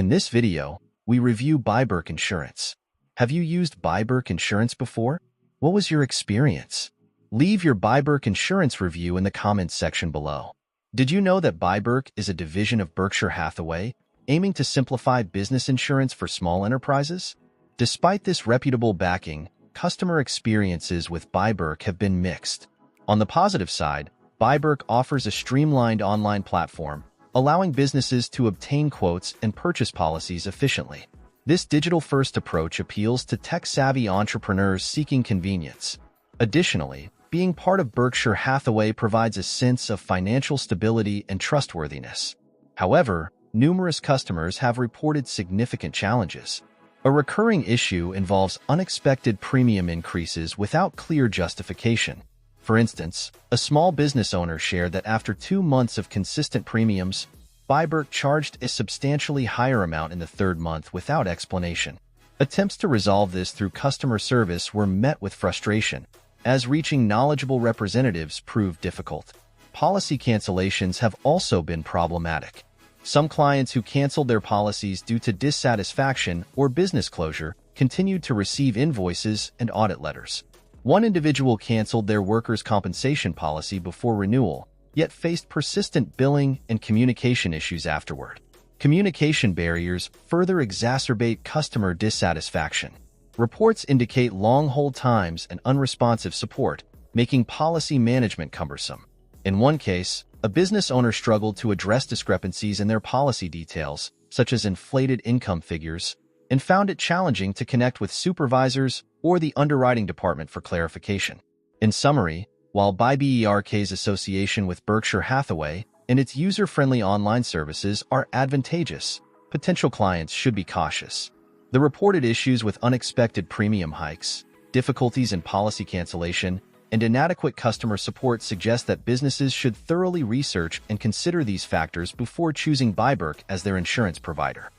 In this video, we review biBerk Insurance. Have you used biBerk Insurance before? What was your experience? Leave your biBerk Insurance review in the comments section below. Did you know that biBerk is a division of Berkshire Hathaway, aiming to simplify business insurance for small enterprises? Despite this reputable backing, customer experiences with biBerk have been mixed. On the positive side, biBerk offers a streamlined online platform, allowing businesses to obtain quotes and purchase policies efficiently. This digital-first approach appeals to tech-savvy entrepreneurs seeking convenience. Additionally, being part of Berkshire Hathaway provides a sense of financial stability and trustworthiness. However, numerous customers have reported significant challenges. A recurring issue involves unexpected premium increases without clear justification. For instance, a small business owner shared that after 2 months of consistent premiums, biBerk charged a substantially higher amount in the third month without explanation. Attempts to resolve this through customer service were met with frustration, as reaching knowledgeable representatives proved difficult. Policy cancellations have also been problematic. Some clients who canceled their policies due to dissatisfaction or business closure continued to receive invoices and audit letters. One individual canceled their workers' compensation policy before renewal, yet faced persistent billing and communication issues afterward. Communication barriers further exacerbate customer dissatisfaction. Reports indicate long hold times and unresponsive support, making policy management cumbersome. In one case, a business owner struggled to address discrepancies in their policy details, such as inflated income figures, and found it challenging to connect with supervisors or the underwriting department for clarification. In summary, while biBerk's association with Berkshire Hathaway and its user-friendly online services are advantageous, potential clients should be cautious. The reported issues with unexpected premium hikes, difficulties in policy cancellation, and inadequate customer support suggest that businesses should thoroughly research and consider these factors before choosing biBerk as their insurance provider.